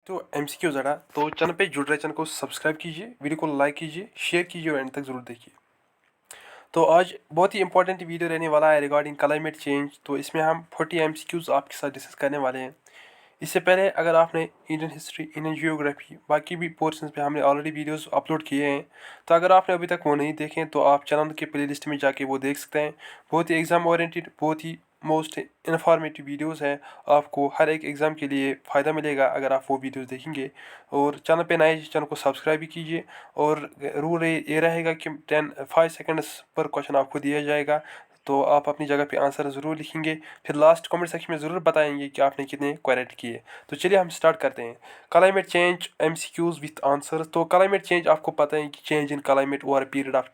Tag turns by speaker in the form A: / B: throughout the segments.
A: तो एमसीक्यू ज़रा तो चैनल पे जुड़ रहे चैनल को सब्सक्राइब कीजिए, वीडियो को लाइक कीजिए, शेयर कीजिए और एंड तक ज़रूर देखिए। तो आज बहुत ही इंपॉर्टेंट वीडियो रहने वाला है रिगार्डिंग क्लाइमेट चेंज। तो इसमें हम 40 एमसीक्यूज़ आपके साथ डिस्कस करने वाले हैं। इससे पहले अगर आपने इंडियन हिस्ट्री, इंडियन जियोग्राफी, बाकी भी पोर्शंस पे हमने ऑलरेडी वीडियोस अपलोड किए हैं। तो अगर आपने अभी तक वो नहीं देखे तो आप चैनल के प्लेलिस्ट में जाके वो देख सकते हैं। बहुत ही एग्ज़ाम ओरिएंटेड, बहुत ही मोस्ट इन्फॉर्मेटिव वीडियोस हैं। आपको हर एक एग्ज़ाम के लिए फ़ायदा मिलेगा अगर आप वो वीडियोस देखेंगे। और चैनल पे नए चैनल को सब्सक्राइब भी कीजिए। और रूल ये रहेगा कि 5 सेकंड्स पर क्वेश्चन आपको दिया जाएगा, तो आप अपनी जगह पे आंसर ज़रूर लिखेंगे। फिर लास्ट कमेंट सेक्शन में ज़रूर बताएंगे कि आपने कितने करेक्ट किए। तो चलिए हम स्टार्ट करते हैं। Climate change MCQs with answer. तो क्लाइमेट चेंज आपको पता है कि change in climate over a period of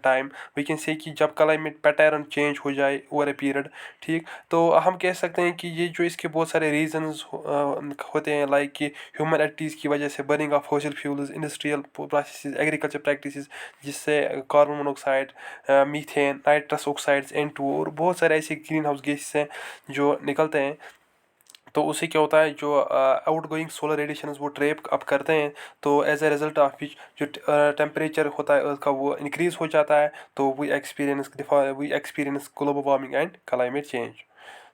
A: time. We can say कि जब क्लाइमेट पैटर्न चेंज हो जाए ओवर ए पीरियड, ठीक। तो हम कह सकते हैं कि ये जो इसके बहुत सारे रीजंस होते हैं, लाइक कि ह्यूमन एक्टिविटीज़ की वजह से, burning of fossil fuels, industrial processes, agriculture practices, जिससे carbon monoxide, methane, nitrous oxides, N2 और बहुत सारे ऐसे ग्रीन हाउस गैसेस हैं जो निकलते हैं। तो उससे क्या होता है, जो आउट गोइंग सोलर रेडिएशन वो ट्रैप अप करते हैं। तो as a result of which जो टेम्परेचर होता है अर्थ का वो इंक्रीज़ हो जाता है। तो we experience global warming and climate change.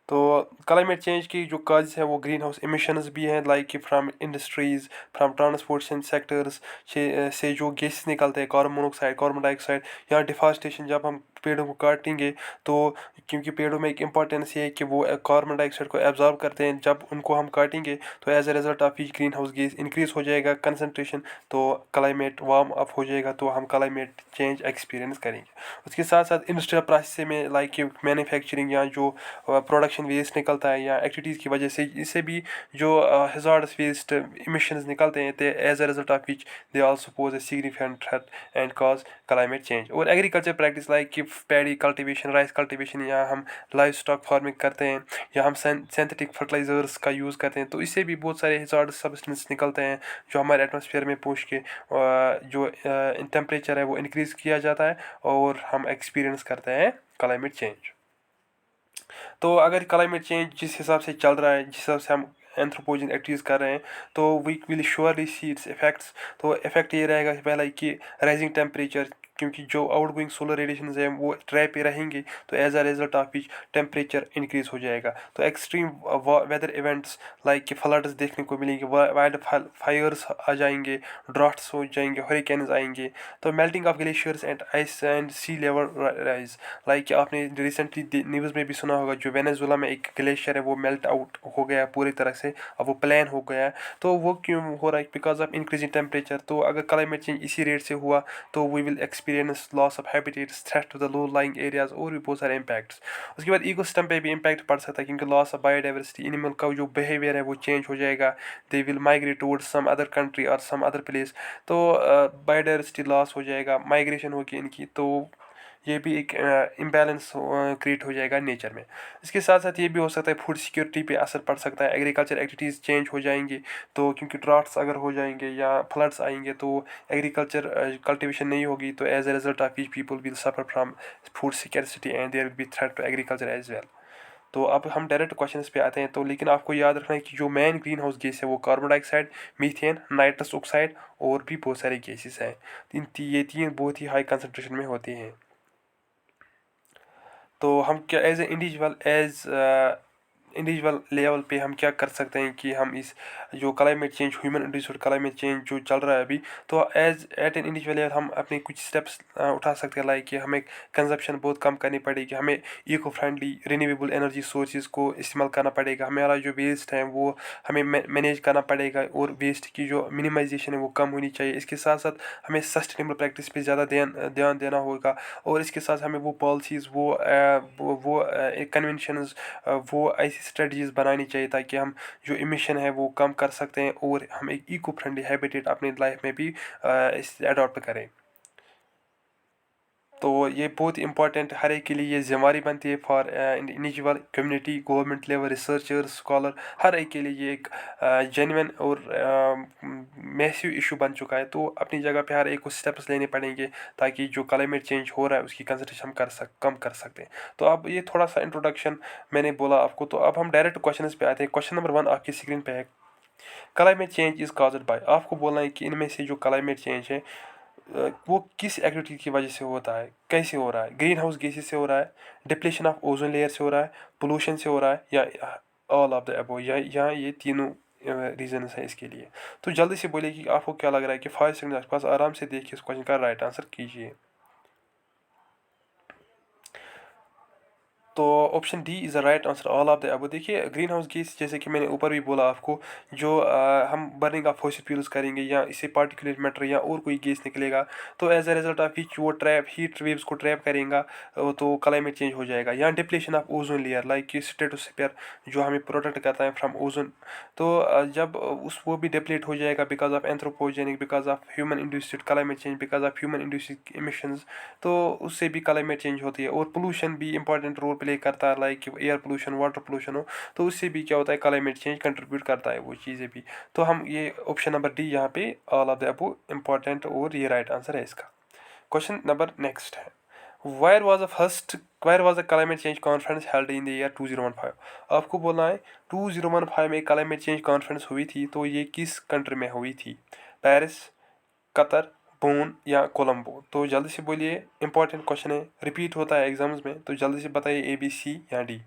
A: तो क्लाइमेट चेंज की जो काज है वो ग्रीन हाउस इमिशंस भी हैं, लाइक कि from industries, from transportation sectors से जो गैसेस निकलते हैं, कार्बन मोनोऑक्साइड, कार्बन डाइऑक्साइड, या डिफॉरेस्टेशन, जब हम पेड़ों को काटेंगे तो क्योंकि पेड़ों में एक इम्पॉर्टेंस ये है कि वो कार्बन डाइऑक्साइड को एब्जॉर्ब करते हैं, जब उनको हम काटेंगे तो as a result of which green house gas increase हो जाएगा कंसनट्रेशन। तो क्लाइमेट वार्म अप हो जाएगा, तो हम क्लाइमेट चेंज एक्सपीरियंस करेंगे। उसके साथ साथ इंडस्ट्रियल प्रोसेस में, लाइक कि मैन्युफैक्चरिंग या जो प्रोडक्शन वेस्ट निकलता है या एक्टिविटीज़ की वजह से, इससे भी जो हज़ार्डस वेस्ट इमिशंस निकलते हैं, तो as a result of which they also pose a significant threat and cause climate change. और एग्रीकल्चर प्रैक्टिस, लाइक कि पैडी कल्टीवेशन, राइस कल्टीवेशन, या हम लाइव स्टॉक फार्मिंग करते हैं, या हम सिंथेटिक फर्टिलाइजर्स का यूज़ करते हैं, तो इससे भी बहुत सारे हज़ार्डस सब्सटेंस निकलते हैं जो हमारे एटमॉस्फेयर में पहुँच के जो टेम्परेचर है वो इंक्रीज़ किया जाता है और हम एक्सपीरियंस करते हैं क्लाइमेट चेंज। तो अगर क्लाइमेट चेंज जिस हिसाब से चल रहा है, जिस हिसाब से हम एंथ्रोपोजन एक्टिविटीज़ कर रहे हैं, तो we will surely see its effects. तो इफेक्ट ये रहेगा पहला कि राइजिंग टेम्परेचर, क्योंकि जो आउट गोइंग सोलर रेडिएशन है वो ट्रैप पे रहेंगे, तो as a result of which temperature increase हो जाएगा। तो एक्सट्रीम वेदर इवेंट्स, लाइक कि फ्लड्स देखने को मिलेंगे, वाइल्ड फायर्स आ जाएंगे, ड्राफ्ट्स हो जाएंगे, हरिकेन्स आएंगे। तो melting of glaciers and ice and sea level rise, like कि आपने रिसेंटली न्यूज़ में भी सुना होगा, जो वेनेजुएला में एक ग्लेशियर है वो मेल्ट आउट हो गया पूरी तरह से, अब वो प्लान हो गया है। तो वो क्यों हो रहा है? Because of increasing temperature. तो अगर क्लाइमेट चेंज इसी रेट से हुआ तो we will experience loss of habitats, threat to the low lying areas, और भी बहुत सारे इम्पैक्ट्स। उसके बाद इकोसिस्टम पे भी इम्पैक्ट पड़ सकता है, क्योंकि लॉस ऑफ बायोडाइवर्सिटी, एनिमल का जो बिहेवियर है वो चेंज हो जाएगा। They will migrate towards some other country और सम अदर प्लेस। तो बायोडाइवर्सिटी लॉस हो जाएगा, माइग्रेशन होगी इनकी, तो ये भी एक इम्बैलेंस क्रिएट हो जाएगा नेचर में। इसके साथ साथ ये भी हो सकता है फूड सिक्योरिटी पे असर पड़ सकता है, एग्रीकल्चर एक्टिविटीज़ चेंज हो जाएंगी। तो क्योंकि ड्राफ्ट्स अगर हो जाएंगे या फ्लड्स आएंगे तो एग्रीकल्चर कल्टीवेशन नहीं होगी, तो as a result of which people will suffer from food security and there will be threat to agriculture as well. तो अब हम डायरेक्ट क्वेश्चंस पे आते हैं। तो लेकिन आपको याद रखना है कि जो मेन ग्रीन हाउस गैस है वो carbon dioxide, methane, nitrous oxide और भी बहुत सारे गैसेस हैं। ये तीन बहुत ही हाई कंसनट्रेशन में होते हैं। तो हम क्या एज इंडिविजुअल लेवल पे हम क्या कर सकते हैं कि हम इस जो climate change, human induced climate change जो चल रहा है अभी, तो as at an individual level हम अपने कुछ स्टेप्स उठा सकते हैं, लाइक कि हमें कंजप्शन बहुत कम करनी पड़ेगी, हमें eco friendly renewable energy sources को इस्तेमाल करना पड़ेगा, हमारा जो वेस्ट है वो हमें मैनेज करना पड़ेगा, और वेस्ट की जो मिनिमाइजेशन है वो कम होनी चाहिए। इसके साथ साथ हमें सस्टेनेबल प्रैक्टिस पे ज़्यादा ध्यान देना होगा। और इसके साथ हमें वो पॉलिसीज़, वो कन्वेंशंस, वो ऐसी स्ट्रेटजीज़ बनानी चाहिए ताकि हम जो इमिशन है वो कम कर सकते हैं, और हम एक इको फ्रेंडली हैबिटेट अपनी लाइफ में भी अडॉप्ट करें। तो ये बहुत इंपॉर्टेंट, हर एक के लिए ये जिम्मेवारी बनती है, for individual, community, government level, researchers, scholar, हर एक के लिए ये एक जेन्युइन और मैसिव इशू बन चुका है। तो अपनी जगह पे हर एक को स्टेप्स लेने पड़ेंगे ताकि जो क्लाइमेट चेंज हो रहा है उसकी कंसंट्रेशन हम कम कर सकते हैं। तो अब ये थोड़ा सा इंट्रोडक्शन मैंने बोला आपको, तो अब हम डायरेक्ट क्वेश्चन पे आते हैं। क्वेश्चन नंबर 1 आपकी स्क्रीन पे है। Climate change is caused by, आपको बोलना है कि इनमें से जो क्लाइमेट चेंज है वो किस एक्टिविटी की वजह से होता है, कैसे हो रहा है। ग्रीन हाउस गैसेस से हो रहा है, डिप्लेशन ऑफ ओजोन लेयर से हो रहा है, पोल्यूशन से हो रहा है, या ऑल ऑफ द अबव, या यहाँ ये तीनों रीजन्स हैं इसके लिए। तो जल्दी से बोलिए कि आपको क्या लग रहा है कि 5 सेकंड के आसपास आराम से देखिए इस क्वेश्चन का राइट आंसर कीजिए। तो option D is the right answer, all of the above. देखिए ग्रीन हाउस गैस जैसे कि मैंने ऊपर भी बोला आपको, जो हम बर्निंग ऑफ फॉसिल फ्यूल्स करेंगे या इससे पार्टिकुलेट मैटर या और कोई गैस निकलेगा, तो as a result of which वो ट्रैप हीट वेव्स को ट्रैप करेगा, तो क्लाइमेट चेंज हो जाएगा। या depletion of ozone layer like कि स्ट्रेटोस्फीयर जो हमें प्रोटेक्ट करता है फ्रॉम ओजोन, तो जब उस वो भी डिप्लीट हो जाएगा because of anthropogenic, because of human induced climate change, because of human induced emissions, तो उससे भी क्लाइमेट चेंज होती है। और पोल्यूशन भी इंपॉर्टेंट रोल प्ले करता है, like air pollution, water pollution हो, तो उससे भी क्या होता है, क्लाइमेट चेंज कंट्रीब्यूट करता है वो चीज़ें भी। तो हम ये ऑप्शन नंबर डी यहाँ पे all of the above important और ये राइट आंसर है इसका। क्वेश्चन नंबर नेक्स्ट है, Where was the first where was the climate change conference held in the year 2015? आपको बोलना है 2015 में क्लाइमेट चेंज कॉन्फ्रेंस हुई थी, तो ये किस कंट्री में हुई थी, पेरिस, कतर, बोन या कोलंबो। तो जल्दी से बोलिए, इंपॉर्टेंट क्वेश्चन है, रिपीट होता है एग्जाम्स में, तो जल्दी से बताइए ए बी सी या डी।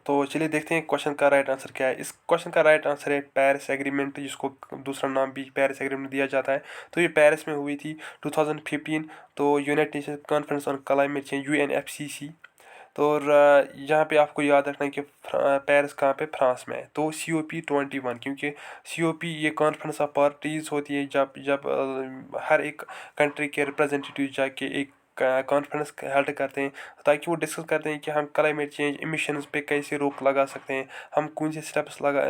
A: तो चलिए देखते हैं क्वेश्चन का राइट आंसर क्या है। इस क्वेश्चन का राइट आंसर है पेरिस एग्रीमेंट, जिसको दूसरा नाम भी पेरिस एग्रीमेंट दिया जाता है। तो ये पेरिस में हुई थी 2015, तो United nation conference on climate change UNFCC। तो और यहाँ पे आपको याद रखना है कि पेरिस कहाँ पे, फ्रांस में है। तो COP21, क्योंकि COP ये कॉन्फ्रेंस ऑफ पार्टीज़ होती है, जब जब हर एक कंट्री के रिप्रेजेंटेटिव जाके एक कॉन्फ्रेंस हेल्ड करते हैं, ताकि वो डिस्कस करते हैं कि हम क्लाइमेट चेंज इमिशंस पे कैसे रोक लगा सकते हैं, हम कौन से स्टेप्स लगा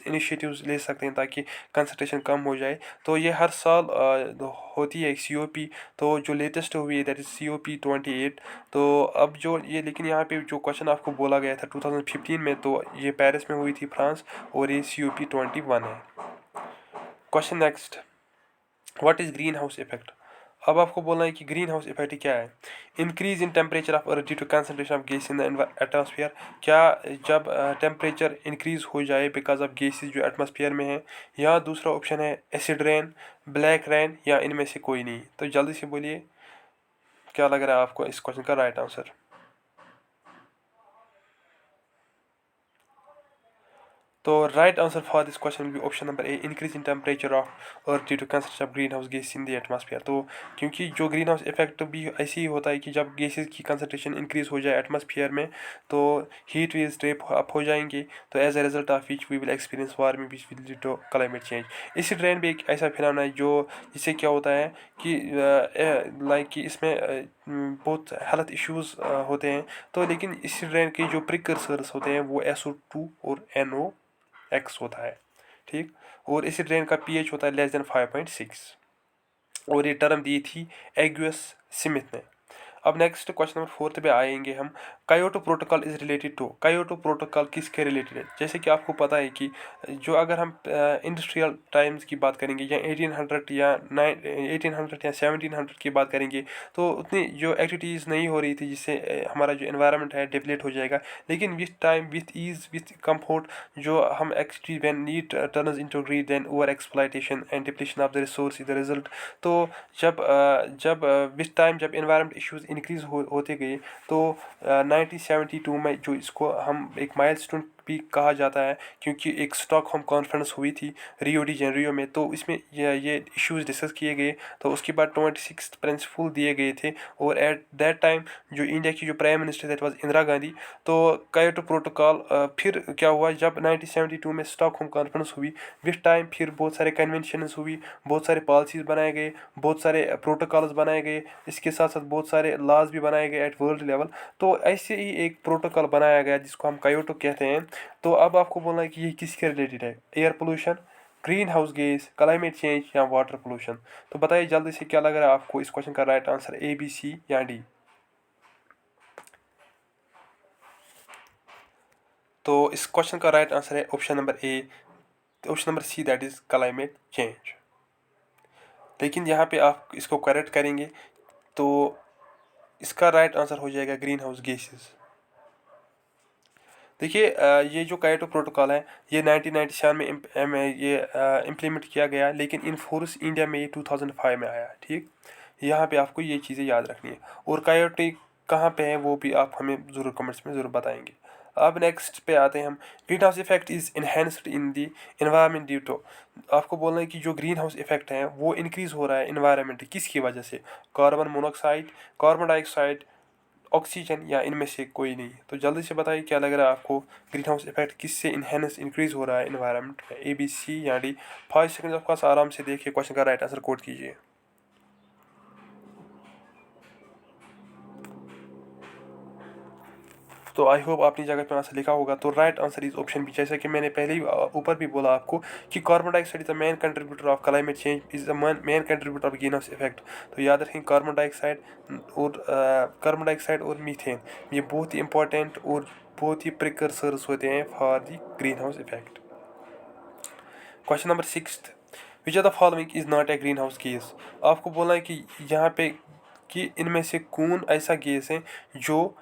A: इनिशिएटिव्स ले सकते हैं ताकि कंसंट्रेशन कम हो जाए। तो ये हर साल होती है COP। तो जो लेटेस्ट हुई है दैट इज़ COP28। तो अब जो ये, लेकिन यहाँ पे जो क्वेश्चन आपको बोला गया था 2015 में, तो ये पेरिस में हुई थी, फ्रांस, और ये COP21 है। Question next, what is green house effect. अब आपको बोलना है कि ग्रीन हाउस इफेक्ट क्या है। Increase in temperature of earth due to concentration of gas in the atmosphere. क्या जब टेम्परेचर इंक्रीज हो जाए बिकॉज ऑफ गैसेस जो एटमॉस्फेयर में है। या दूसरा ऑप्शन है एसिड रेन, ब्लैक रेन, या इनमें से कोई नहीं। तो जल्दी से बोलिए क्या लग रहा है आपको इस क्वेश्चन का राइट आंसर। तो right answer for this question will be option number A, increase in temperature of earth due to concentration of green house gas in the atmosphere. तो क्योंकि जो ग्रीन हाउस इफेक्ट भी ऐसे ही होता है कि जब गैसेस की कंसंट्रेशन इंक्रीज हो जाए एटमॉस्फेयर में, तो हीट वेव्स ड्रेप अप हो जाएंगे, तो as a result of which we will experience warming which will lead to climate change. इसी ट्रेंड भी एक ऐसा फिनोमेना है जो, जिससे क्या होता है कि लाइक कि इसमें बहुत हेल्थ इश्यूज होते हैं। तो लेकिन इसी ट्रेंड के जो प्रिकर्सर्स होते हैं वो SO2 और NOx होता है, ठीक। और इसी ट्रेन का pH होता है <5.6। और ये टर्म दी थी एग्यूस स्मिथ ने। अब नेक्स्ट क्वेश्चन नंबर 4 पे आएंगे हम। Kyoto protocol is related to, Kyoto protocol किसके रिलेटेड है। जैसे कि आपको पता है कि जो अगर हम इंडस्ट्रियल टाइम्स की बात करेंगे, या 1800 या 1800 या 1700 की बात करेंगे, तो उतनी जो एक्टिविटीज़ नहीं हो रही थी, जिससे हमारा जो एनवायरनमेंट है डिप्लीट हो जाएगा। लेकिन with time, with ease, with comfort, जो हम actually when need turns into greed, then over exploitation and depletion of the resource is the result. तो जब विथ टाइम जब एनवायरनमेंट इश्यूज इंक्रीज होते गए, तो 1972 में जो इसको हम एक माइलस्टोन भी कहा जाता है, क्योंकि एक स्टॉकहोम कॉन्फ्रेंस हुई थी रियो डी जेनरियो में, तो इसमें ये इश्यूज डिस्कस किए गए। तो उसके बाद 26 प्रिंसिपल दिए गए थे। और एट दैट टाइम जो इंडिया की जो prime minister that was Indira Gandhi. तो कायोटो प्रोटोकॉल फिर क्या हुआ, जब 1972 में स्टॉकहोम कॉन्फ्रेंस हुई, विथ टाइम फिर बहुत सारे कन्वेंशंस हुई, बहुत सारे पॉलिसीज़ बनाए गए, बहुत सारे प्रोटोकॉल्स बनाए गए, इसके साथ साथ बहुत सारे लॉज भी बनाए गए एट वर्ल्ड लेवल। तो ऐसे ही एक प्रोटोकॉल बनाया गया जिसको हम कायोटो कहते हैं। तो अब आपको बोलना है कि ये किसके रिलेटेड है, air pollution, green house gas, climate change, या वाटर पोल्यूशन। तो बताइए जल्दी से क्या लग रहा है आपको इस क्वेश्चन का right answer, A B C या डी। तो इस क्वेश्चन का राइट आंसर है option number A, option number C, that is climate change. लेकिन यहाँ पे आप इसको करेक्ट करेंगे तो इसका राइट आंसर हो जाएगा ग्रीन हाउस गैसेस। देखिए ये जो कायोटो प्रोटोकॉल है ये 1997 में ये इम्प्लीमेंट किया गया, लेकिन इन फोर्स इंडिया में ये 2005 में आया। ठीक, यहाँ पे आपको ये चीज़ें याद रखनी है। और कायोटो कहाँ पे है वो भी आप हमें ज़रूर कमेंट्स में ज़रूर बताएंगे। अब नेक्स्ट पे आते हैं हम। Green house effect is enhanced in the environment due to. आपको बोलना है कि जो ग्रीन हाउस इफेक्ट है वो इंक्रीज़ हो रहा है इन्वायरमेंट किसकी वजह से? Carbon monoxide, carbon dioxide, oxygen, या इनमें से कोई नहीं। तो जल्दी से बताइए क्या लग रहा है आपको, ग्रीन हाउस इफेक्ट किससे इनहेंस इंक्रीज हो रहा है इन्वायरमेंट में? ए, बी, सी या डी? 5 सेकंड आपके पास, आराम से देखिए, क्वेश्चन का राइट आंसर कोड कीजिए। तो आई होप अपनी जगह पे आंसर लिखा होगा। तो right answer is option B. जैसे कि मैंने पहले ही ऊपर भी बोला आपको कि carbon dioxide is the main contributor of climate change, is the main contributor of green house effect. तो याद रखें कार्बन डाइऑक्साइड और मीथेन, ये बहुत ही इंपॉर्टेंट और बहुत ही प्रिकर्सर्स होते हैं for the green house effect. Question number 6, which are the following is not a green house gas. आपको बोला है कि यहाँ पे कि इनमें से कौन ऐसा गैस है जो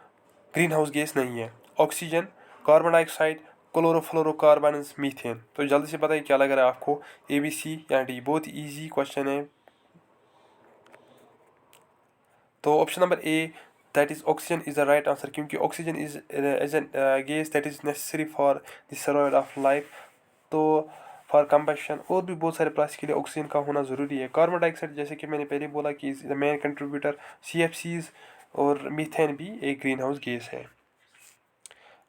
A: ग्रीन हाउस गैस नहीं है? Oxygen, carbon dioxide, chlorofluorocarbon, methane. तो जल्दी से बताइए क्या लग रहा है आपको, ए, बी, सी या डी? बहुत इजी क्वेश्चन है। तो option number A, that is oxygen, is the right answer, क्योंकि oxygen is an gas that is necessary for the survival of life. तो फॉर कंबशन और भी बहुत सारे प्रोसेस के लिए ऑक्सीजन का होना ज़रूरी है। कार्बन डाइऑक्साइड जैसे कि मैंने पहले बोला कि is the main contributor. CFCs और मीथेन भी एक ग्रीन हाउस गैस है।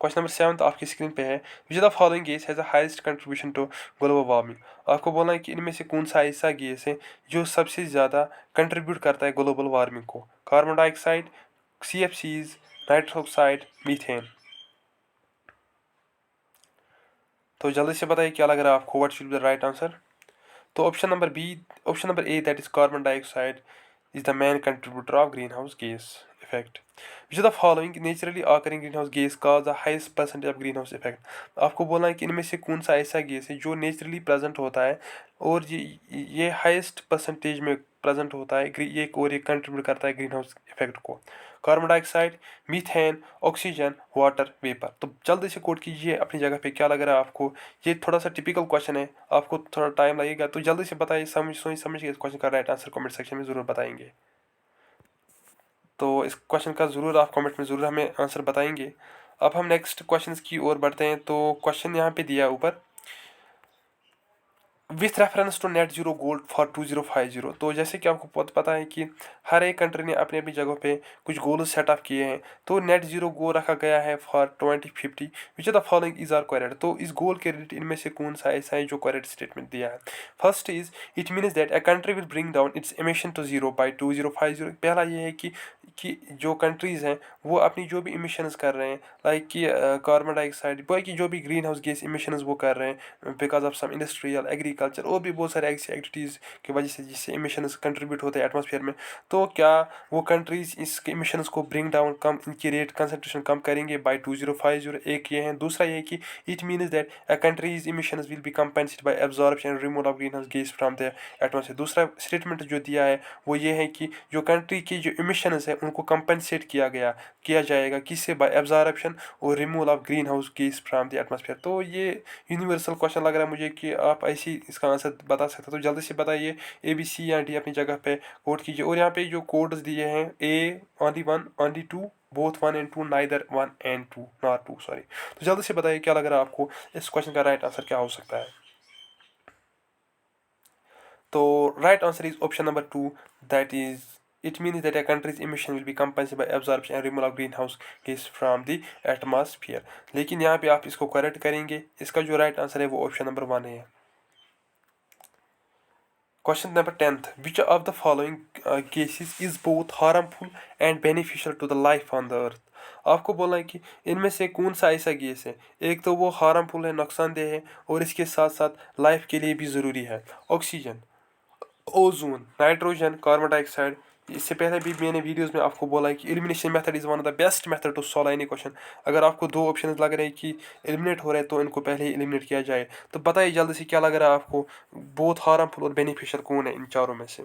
A: क्वेश्चन नंबर 7 आपकी स्क्रीन पे है। Which the following gas has the highest contribution to global warming. आपको बोलना है कि इनमें से कौन सा ऐसा गैस है जो सबसे ज़्यादा कंट्रीब्यूट करता है ग्लोबल वार्मिंग को? Carbon dioxide, CFCs, nitrous oxide, methane. तो जल्दी से बताइए क्या लग रहा है आपको, what should be the right answer? तो option number A, that is carbon dioxide, is the main contributor of greenhouse gas effect. Which of the following naturally occurring greenhouse gas cause the highest percentage of greenhouse effect? आपको बोलना है कि इनमें से कौन सा ऐसा गैस है जो नेचुरली प्रेजेंट होता है और ये हाईएस्ट परसेंटेज में प्रेजेंट होता है, ये और ये कंट्रीब्यूट करता है ग्रीन हाउस इफेक्ट को? Carbon dioxide, methane, oxygen, water vapour. तो जल्दी से कोड कीजिए अपनी जगह पे क्या लग रहा है आपको। ये थोड़ा सा टिपिकल क्वेश्चन है, आपको थोड़ा टाइम लगेगा, तो जल्दी से बताइए, समझ के इस क्वेश्चन का राइट आंसर कमेंट सेक्शन में ज़रूर बताएंगे। तो इस क्वेश्चन का ज़रूर आप कमेंट में ज़रूर हमें आंसर बताएंगे। अब हम नेक्स्ट क्वेश्चन की ओर बढ़ते हैं। तो क्वेश्चन यहाँ पे दिया ऊपर, with reference to net zero goal for 2050। तो जैसे कि आपको बहुत पता है कि हर एक कंट्री ने अपनी अपनी जगह पे कुछ गोल्स सेटअप किए हैं। तो नेट जीरो गोल रखा गया है for 2050। Which are the following is are correct. तो इस गोल के रिलेटेड इनमें से कौन सा ऐसा है जो करेक्ट स्टेटमेंट दिया है? First is, it means that a country will bring down its emission to zero by 2050। पहला ये है कि जो कंट्रीज़ हैं वो अपनी जो भी इमिशंस कर रहे हैं, लाइक कि कार्बन डाइऑक्साइड, बाकी जो भी ग्रीन हाउस गैस इमिशंस वो कर रहे हैं because of some industrial, agriculture और भी बहुत सारे ऐसी एक्टिविटीज़ की वजह से जिससे इमिशंस कंट्रीब्यूट होते हैं एटमॉस्फेयर में। तो क्या वो कंट्रीज़ इस इमिशंस को ब्रिंग डाउन, कम इनकी रेट कंसनट्रेशन कम करेंगे बाई 2050? एक ये है। दूसरा ये है कि it means that a countries emissions will be compensated by absorption and removal of green house gas from the atmosphere. दूसरा स्टेटमेंट जो दिया है वो ये है कि जो कंट्री की जो इमिशंस है उनको कंपनसेट किया जाएगा किससे? बाय एब्जॉर्प्शन और removal of green house gas from the atmosphere. तो ये यूनिवर्सल क्वेश्चन लग रहा है मुझे कि आप ऐसी इसका आंसर बता सकते हो। तो जल्दी से बताइए, ए, बी, सी या डी अपनी जगह पे कोड कीजिए। और यहाँ पे जो कोड्स दिए हैं, A only one, only two, both 1 and 2, neither 1 and 2, not 2, sorry. तो जल्दी से बताइए क्या लग रहा है आपको, इस क्वेश्चन का राइट आंसर क्या हो सकता है? तो right answer is option number 2, that is, it means that a country's emission will be compensated by absorption and removal of greenhouse gas from the atmosphere। लेकिन यहाँ पे आप इसको करेक्ट करेंगे, इसका जो राइट आंसर है वो ऑप्शन नंबर 1 है। Question number 10, which of the following cases is both harmful and beneficial to the life on the earth. आपको बोलना है कि इनमें से कौन सा ऐसा गैस है, एक तो वो हार्मफुल है, नुकसानदेह है, और इसके साथ साथ लाइफ के लिए भी ज़रूरी है। Oxygen, ozone, nitrogen, carbon dioxide. इससे पहले भी मैंने वीडियोस में आपको बोला है कि elimination method is one of the best method to solve any question. अगर आपको दो ऑप्शन लग रहे हैं कि एलिमिनेट हो रहे हैं तो इनको पहले ही एलिमिनेट किया जाए। तो बताइए जल्दी से क्या लग रहा है आपको, बहुत हार्मफुल और बेनिफिशियल कौन है इन चारों में से?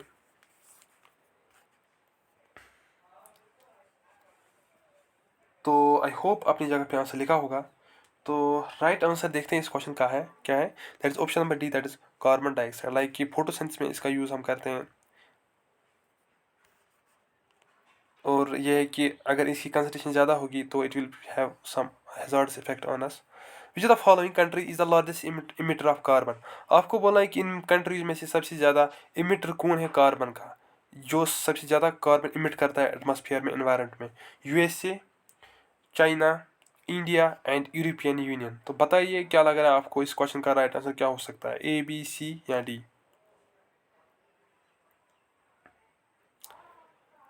A: तो आई होप अपनी जगह पे आंसर लिखा होगा। तो राइट आंसर देखते हैं इस क्वेश्चन का है क्या है। That is option number D, that is carbon dioxide. Like कि फोटोसिंथेसिस में इसका यूज़ हम करते हैं। और ये है कि अगर इसकी कंसंट्रेशन ज़्यादा होगी तो it will have some hazardous effect on us. Which of the following country is the largest emitter of carbon. आपको बोलना है कि इन कंट्रीज में से सबसे ज़्यादा इमिटर कौन है कार्बन का, जो सबसे ज़्यादा कार्बन इमिट करता है एटमॉस्फेयर में, एनवायरनमेंट में। USA, China, India and European union. तो बताइए क्या लग रहा है आपको, इस क्वेश्चन का राइट आंसर क्या हो सकता है, ए, बी, सी या डी।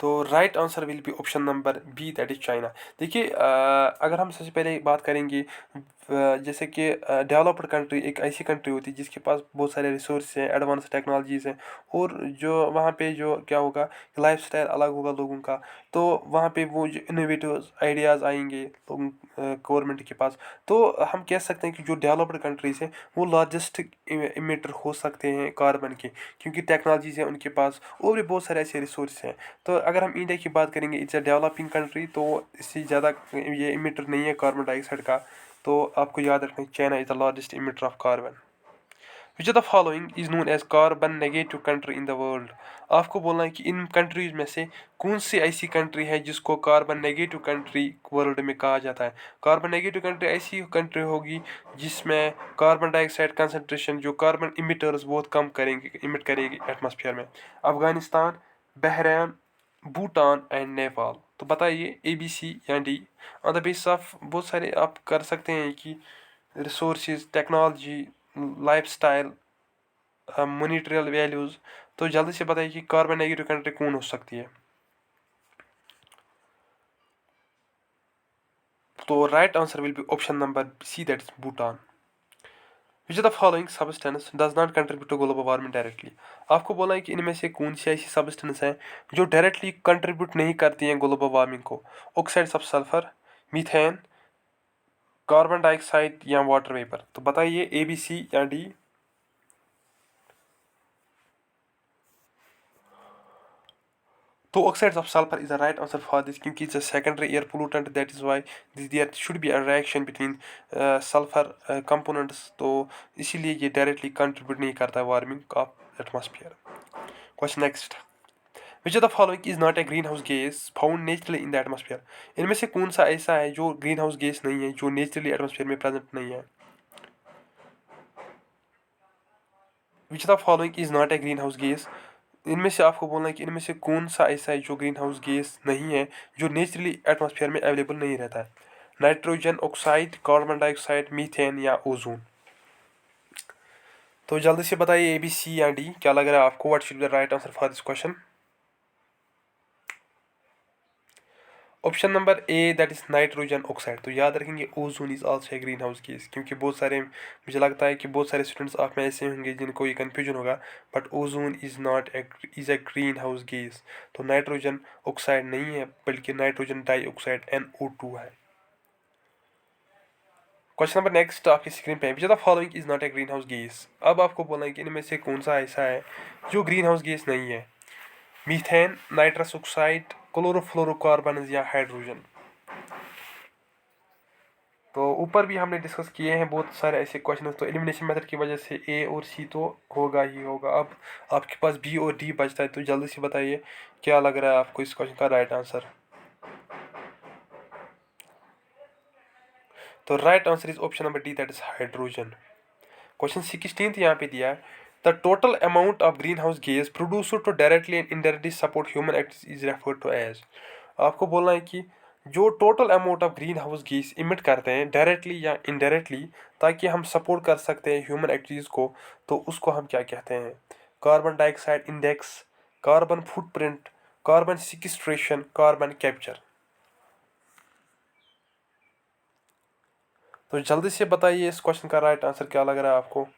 A: तो right answer will be option number B, that is China. देखिए अगर हम सबसे पहले बात करेंगे जैसे कि डेवलप्ड कंट्री एक ऐसी कंट्री होती है जिसके पास बहुत सारे रिसोर्स हैं, एडवांस टेक्नोलॉजीज़ हैं, और जो वहाँ पे जो क्या होगा, लाइफ स्टाइल अलग होगा लोगों का। तो वहाँ पे वो जो इनोवेटिव आइडियाज़ आएंगे लोगों गवर्नमेंट के पास। तो हम कह सकते हैं कि जो डेवलप्ड कंट्रीज़ हैं वो लार्जेस्ट इमिटर हो सकते हैं कार्बन के, क्योंकि टेक्नोलॉजीज़ हैं उनके पास और भी बहुत सारे ऐसे रिसोर्स हैं। तो अगर हम इंडिया की बात करेंगे, इट्स अ डेवलपिंग कंट्री, तो इससे ज़्यादा ये इमिटर नहीं है कार्बन डाइऑक्साइड का। तो आपको याद रखना है China is the largest emitter of carbon. Which of the following is known as carbon negative country in the world. आपको बोलना है कि इन कंट्रीज में से कौन सी ऐसी कंट्री है जिसको कार्बन नेगेटिव कंट्री वर्ल्ड में कहा जाता है। कार्बन नेगेटिव कंट्री ऐसी कंट्री होगी जिसमें कार्बन डाइऑक्साइड कंसनट्रेशन, जो कार्बन इमिटर्स बहुत कम करेंगे, इमिट करेगी एटमॉस्फेयर में। Afghanistan, Bahrain, Bhutan and Nepal. तो बताइए ए, बी, सी या D. On the basis of बहुत सारे आप कर सकते हैं कि रिसोर्सेज, टेक्नोलॉजी, लाइफस्टाइल, मॉनिटरियल वैल्यूज़। तो जल्दी से बताइए कि कार्बन नेगेटिव कंट्री कौन हो सकती है। तो right answer will be option number C, that is Bhutan. Which of the following substance does not contribute to global warming directly. आपको बोला है कि इनमें से कौन सी ऐसी सब्सटेंस हैं जो डायरेक्टली कंट्रीब्यूट नहीं करती हैं ग्लोबल वार्मिंग को। Oxides of sulphur, methane, carbon dioxide या वाटर वेपर। तो बताइए ए, बी, सी या डी। तो oxides of sulfur is the right answer for this, क्योंकि it's a secondary air pollutant, that is why there should be a reaction between sulfur components। तो इसीलिए ये directly contribute नहीं करता है warming of atmosphere. Question next, which of the following is not a green house gas found naturally in the atmosphere. इनमें से कौन सा ऐसा है जो ग्रीन हाउस गैस नहीं है, जो नेचुरली एटमॉस्फेयर में प्रेजेंट नहीं है। Which of the following is not a green house gas. इनमें से आपको बोलना है कि इनमें से कौन सा ऐसा है जो ग्रीन हाउस गैस नहीं है, जो नेचुरली एटमॉस्फेयर में अवेलेबल नहीं रहता है। Nitrogen oxide, carbon dioxide, methane या ओजोन। तो जल्दी से बताइए ए, बी, सी या डी, क्या लग रहा है आपको, what should be the right answer for this question. Option number A, that is nitrogen oxide. तो याद रखेंगे ozone is also a green house gas, क्योंकि बहुत सारे, मुझे लगता है कि बहुत सारे स्टूडेंट्स आप में ऐसे होंगे जिनको ये कन्फ्यूजन होगा, but ozone is not is a green house gas. तो नाइट्रोजन ऑक्साइड नहीं है, बल्कि नाइट्रोजन डाइऑक्साइड NO2 है। क्वेश्चन नंबर नेक्स्ट आपकी स्क्रीन पे, विच of the following is not a green house gas. अब आपको बोलना है कि इनमें से कौन सा ऐसा है जो ग्रीन हाउस गैस नहीं है। मीथेन, नाइट्रस ऑक्साइड, क्लोरोफ्लोरोकार्बन या हाइड्रोजन। तो ऊपर भी हमने डिस्कस किए हैं बहुत सारे ऐसे क्वेश्चन, तो एलिमिनेशन मेथड की वजह से ए और सी तो होगा ही होगा। अब आपके पास बी और डी बचता है, तो जल्दी से बताइए क्या लग रहा है आपको इस क्वेश्चन का राइट आंसर। तो right answer is option number D, that is hydrogen. Question 16 यहाँ पे दिया है, the total amount of green house gas produce to directly and indirectly support human activities is referred to as. आपको बोलना है कि जो total amount of green house gas emit करते हैं डायरेक्टली या इनडायरेक्टली, ताकि हम सपोर्ट कर सकते हैं ह्यूमन एक्टिविटीज़ को, तो उसको हम क्या कहते हैं। Carbon dioxide index, carbon footprint, carbon sequestration, carbon capture. तो जल्दी से बताइए इस क्वेश्चन का राइट आंसर क्या लग रहा है आपको।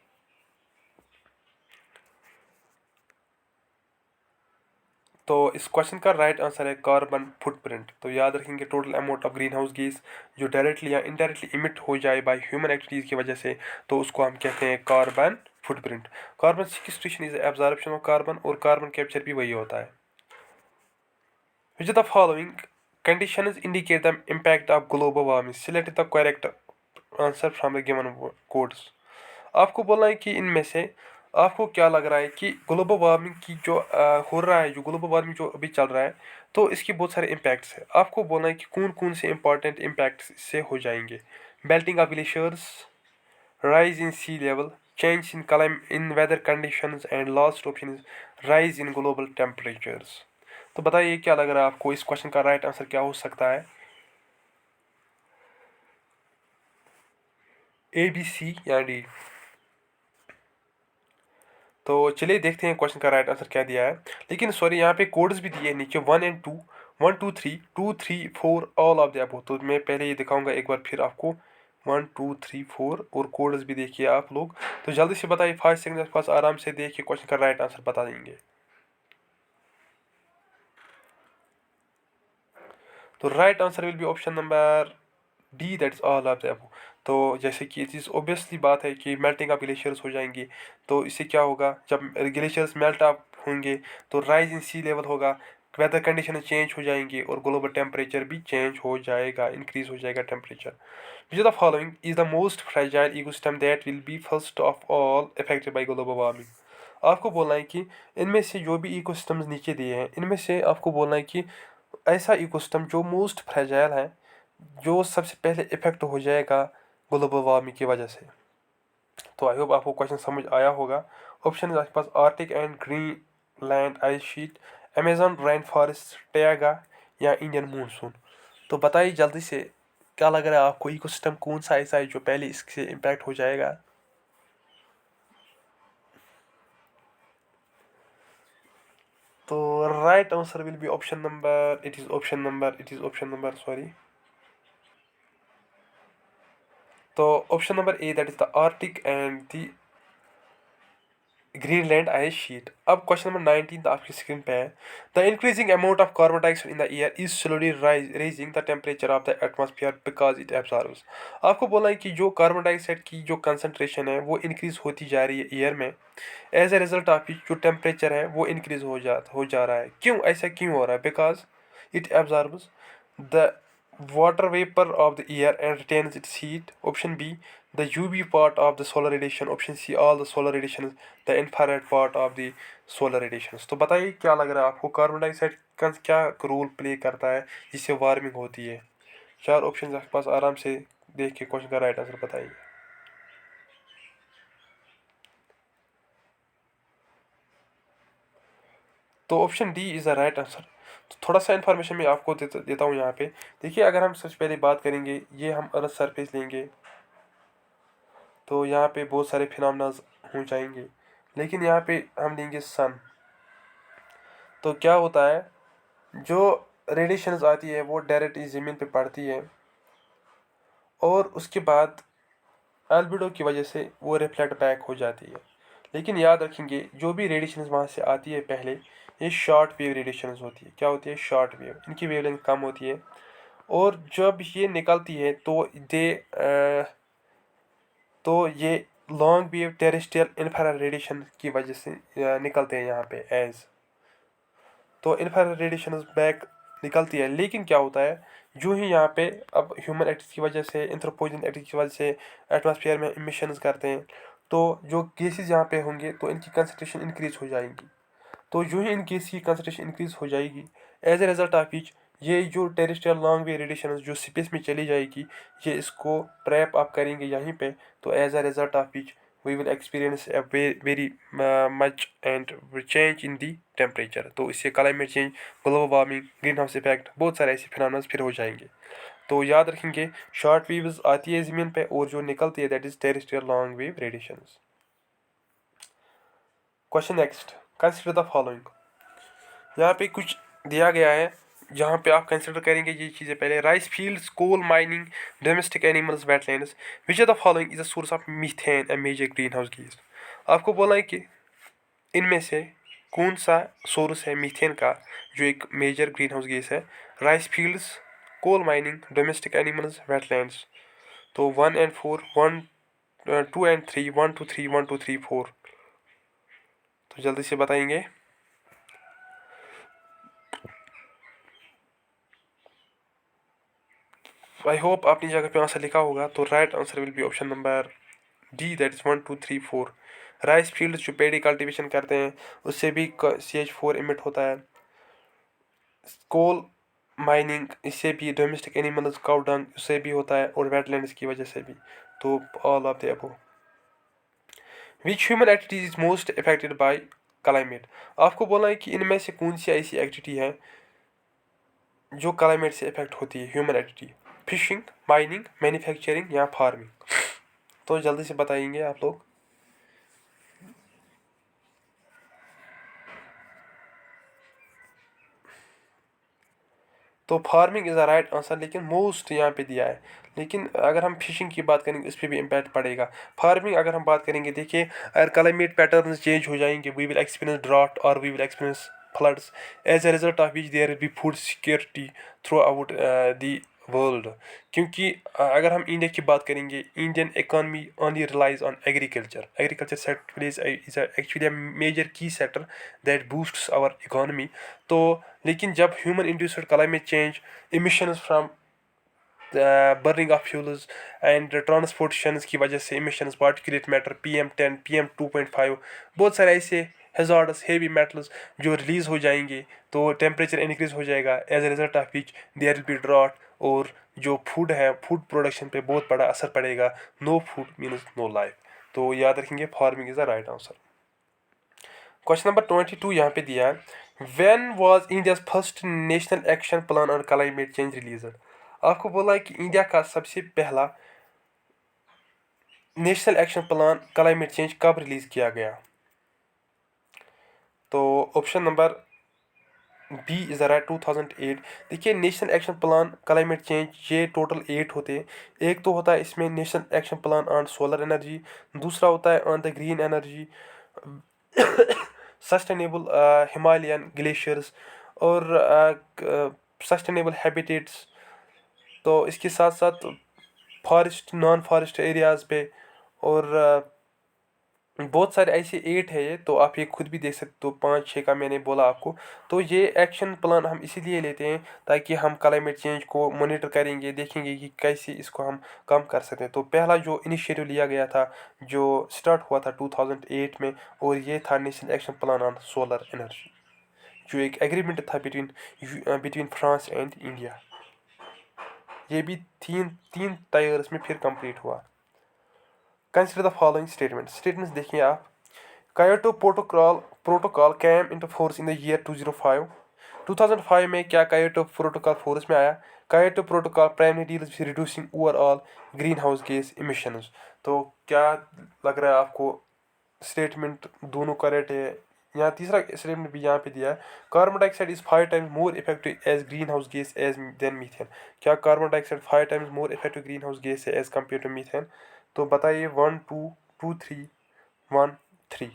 A: तो इस क्वेश्चन का राइट आंसर है कार्बन फुटप्रिंट। तो याद रखेंगे total amount of green house gas जो डायरेक्टली या इनडायरेक्टली इमिट हो जाए बाय ह्यूमन एक्टिविटीज़ की वजह से, तो उसको हम कहते हैं carbon footprint. Carbon sequestration is absorption of carbon, और कार्बन कैप्चर भी वही होता है। Which of the following conditions indicate the impact of global warming. Select the correct answer from the given codes. आपको बोलना है कि इनमें से आपको क्या लग रहा है कि ग्लोबल वार्मिंग की जो हो रहा है, जो ग्लोबल वार्मिंग जो अभी चल रहा है, तो इसकी बहुत सारे इम्पैक्ट्स है। आपको बोलना है कि कौन कौन से इंपॉर्टेंट इम्पैक्ट्स इससे हो जाएंगे। Melting of glaciers, rise in sea level, change in weather conditions and last option is rise in global temperatures. तो बताइए क्या लग रहा है आपको, इस क्वेश्चन का राइट आंसर क्या हो सकता है? ए, बी, सी या डी? तो चलिए देखते हैं क्वेश्चन का राइट आंसर क्या दिया है। लेकिन सॉरी, यहाँ पे कोड्स भी दिए हैं नीचे 1 and 2, 1 2 3, 2 3 4 all of the above. तो मैं पहले ये दिखाऊंगा एक बार फिर आपको 1 2 3 4 और कोड्स भी देखिए आप लोग। तो जल्दी से बताइए, 5 सेकंड के पास आराम से देखिए, क्वेश्चन का राइट आंसर बता देंगे। तो right answer will be option number D, that is all of the above. तो जैसे कि चीज़ ऑब्वियसली बात है कि मेल्टिंग ऑफ ग्लेशियर्स हो जाएंगी, तो इससे क्या होगा, जब ग्लेशियर्स मेल्ट अप होंगे तो राइज इन सी लेवल होगा, वेदर कंडीशन चेंज हो जाएंगी और ग्लोबल टेम्परेचर भी चेंज हो जाएगा, इंक्रीज हो जाएगा temperature. Which the following is the most fragile ecosystem that will be first of all affected by global warming. आपको बोलना है कि इनमें से जो भी इकोसिस्टम्स नीचे दिए हैं, इनमें से आपको बोलना है कि ऐसा इकोसिस्टम जो मोस्ट फ्रेजाइल है, जो सबसे पहले इफेक्ट हो जाएगा ग्लोबल वार्मिंग की वजह से। तो आई होप आपको क्वेश्चन समझ आया होगा। ऑप्शन है आपके पास Arctic and Greenland ice sheet, Amazon rain forest, taiga या इंडियन मानसून। तो बताइए जल्दी से क्या लग रहा है आपको, इकोसिस्टम कौन सा ऐसा है जो पहले इससे इम्पैक्ट हो जाएगा? तो right answer will be option number, it is option number sorry. तो option number A, that is the Arctic and the Greenland ice sheet. अब क्वेश्चन नंबर 19 आपकी स्क्रीन पे है। The increasing amount of carbon dioxide in the air is slowly raising the temperature of the atmosphere because it absorbs. आपको बोला है कि जो carbon dioxide की जो कंसनट्रेशन है वो इंक्रीज होती जा रही है एयर में, एज ए रिजल्ट ऑफ जो टेम्परेचर है वो इंक्रीज हो जा रहा है। क्यों, ऐसा क्यों हो रहा है? Because it absorbs the water vapor of the air and retains its heat. Option B, the UV part of the solar radiation. Option C, all the solar radiations, the infrared part of the solar radiations. तो बताइए क्या लग रहा है आपको, carbon dioxide का क्या role play करता है जिससे वार्मिंग होती है? चार ऑप्शन आपके पास, आराम से देख के क्वेश्चन का राइट आंसर बताइए। तो option D is the right answer. तो थोड़ा सा इन्फॉर्मेशन मैं आपको देता हूँ यहाँ पे। देखिए, अगर हम सबसे पहले बात करेंगे, ये हम अर्थ सरफेस लेंगे तो यहाँ पे बहुत सारे फिनोमेनाज हो जाएंगे। लेकिन यहाँ पे हम लेंगे सन, तो क्या होता है, जो रेडिएशंस आती है वो डायरेक्ट इस ज़मीन पे पड़ती है और उसके बाद एल्बिडो की वजह से वो रिफ्लेक्ट बैक हो जाती है। लेकिन याद रखेंगे, जो भी रेडिएशंस वहाँ से आती है पहले, ये शॉर्ट वेव रेडिएशंस होती है। क्या होती है? Short wave. इनकी वेवलेंथ कम होती है और जब ये निकलती है तो ये long wave terrestrial infrared radiation की वजह से निकलते हैं यहाँ पे एज। तो इंफ्रारेड रेडिएशन बैक निकलती है। लेकिन क्या होता है, जो ही यहाँ पे अब ह्यूमन एक्टिविटी की वजह से, एंथ्रोपोजन एक्टिविटी की वजह से एटमॉस्फेयर में इमिशंस करते हैं, तो जो गैसेस यहाँ पे होंगे तो इनकी कंसनट्रेशन इंक्रीज हो जाएगी। तो जो ही इन गैस की कंसनट्रेशन इंक्रीज हो जाएगी, as a result of which ये जो टेरेस्ट्रियल लॉन्ग वे रेडिएशन जो स्पेस में चली जाएगी, ये इसको ट्रैप अप करेंगे यहीं पे। तो as a result of which we will experience a very much and change in the temperature. तो इससे climate change, global warming, green house effect, बहुत सारे ऐसे फिनोमेना फिर हो जाएंगे। तो याद रखेंगे, शॉर्ट वेव्स आती है ज़मीन पे और जो निकलती है that is terrestrial long wave radiation. Question next, consider the following. यहाँ पे कुछ दिया गया है जहाँ पे आप कंसिडर करेंगे ये चीज़ें पहले। Rice fields, coal mining, domestic animals, wetlands, which are the following is a source of methane, a major green house gas. आपको बोला है कि इनमें से कौन सा सोर्स है मीथेन का, जो एक मेजर ग्रीन हाउस गैस है? Rice fields, coal mining, domestic animals, wetlands. तो 1 and 4, 2 and 3, 1 2 3, 1 2 3 4। तो जल्दी से बताएंगे। आई होप अपनी जगह पे आंसर लिखा होगा। तो right answer will be option number D, that is 1 2 3 4। Rice field जो पेडी कल्टीवेशन करते हैं उससे भी CH4 इमिट होता है। कोल माइनिंग, इससे भी डोमेस्टिक एनिमल्स काउ डंग उससे भी होता है, और वेटलैंड्स की वजह से भी। तो all of the above. Which human activity is most affected by climate. आपको बोला है कि इनमें से कौन सी ऐसी एक्टिविटी है जो क्लाइमेट से इफेक्ट होती है, human activity. Fishing, mining, manufacturing या फार्मिंग। तो जल्दी से बताएंगे आप लोग। तो farming is the right answer, लेकिन मोस्ट यहाँ पे दिया है। लेकिन अगर हम फिशिंग की बात करेंगे उस पर भी इम्पैक्ट पड़ेगा। फार्मिंग अगर हम बात करेंगे, देखिए अगर क्लाइमेट पैटर्न्स चेंज हो जाएंगे, वी विल एक्सपीरियंस ड्रॉट और we will experience floods, as a result of which there will be food security throughout the world. क्योंकि अगर हम इंडिया की बात करेंगे, Indian economy only relies on agriculture. Agriculture sector is actually a major key sector that boosts our economy. तो लेकिन जब human induced climate change, emissions from burning of fuels and transportation की वजह से emissions, particulate matter, PM10, PM2.5, बहुत सारे ऐसे hazardous heavy metals जो रिलीज हो जाएंगे, तो टेम्परेचर इंक्रीज हो जाएगा, as a result of which there will be drought, और जो फूड है, फूड प्रोडक्शन पे बहुत बड़ा असर पड़ेगा। No food means no life. तो याद रखेंगे farming is the right answer. Question number 22 यहाँ पे दिया है, when was India first national action plan on climate change released. आपको बोला है कि इंडिया का सबसे पहला national action plan climate change कब रिलीज किया गया। तो option number B is the right, 2008। देखिए national action plan climate change ये टोटल 8 होते हैं। एक तो होता है इसमें national action plan on solar energy, दूसरा होता है on the green energy, sustainable Himalayan glaciers, और सस्टेनेबल हैबिटेट्स। तो इसके साथ साथ फॉरेस्ट, नॉन फॉरेस्ट एरियाज़ पे, और बहुत सारे ऐसे 8 है ये, तो आप ये खुद भी देख सकते हो। 5 6 का मैंने बोला आपको। तो ये एक्शन प्लान हम इसीलिए लेते हैं ताकि हम क्लाइमेट चेंज को मॉनिटर करेंगे, देखेंगे कि कैसे इसको हम कम कर सकते हैं। तो पहला जो इनिशिएटिव लिया गया था, जो स्टार्ट हुआ था 2008 में, और ये था national action plan on solar energy, जो एक एग्रीमेंट था बिटवीन फ्रांस एंड इंडिया। ये भी तीन तीन टायर्स में फिर कंप्लीट हुआ। कंसिडर द फॉलोइंग स्टेटमेंट्स देखिए आप। Kyoto protocol came into force in the year 2005। 2005 में क्या कायोटो प्रोटोकॉल फोर्स में आया। Kyoto protocol primary deals with reducing overall green house gas emissions. तो क्या लग रहा है आपको, स्टेटमेंट दोनों करेक्ट है। यहाँ तीसरा स्टेटमेंट भी यहाँ पे दिया है, carbon dioxide is 5 times more effective as green house gas as than methane. क्या carbon dioxide 5 times more effective green house gas है एज कम्पेयर टू मीथेन। तो बताइए 1 2 2 3 1 3।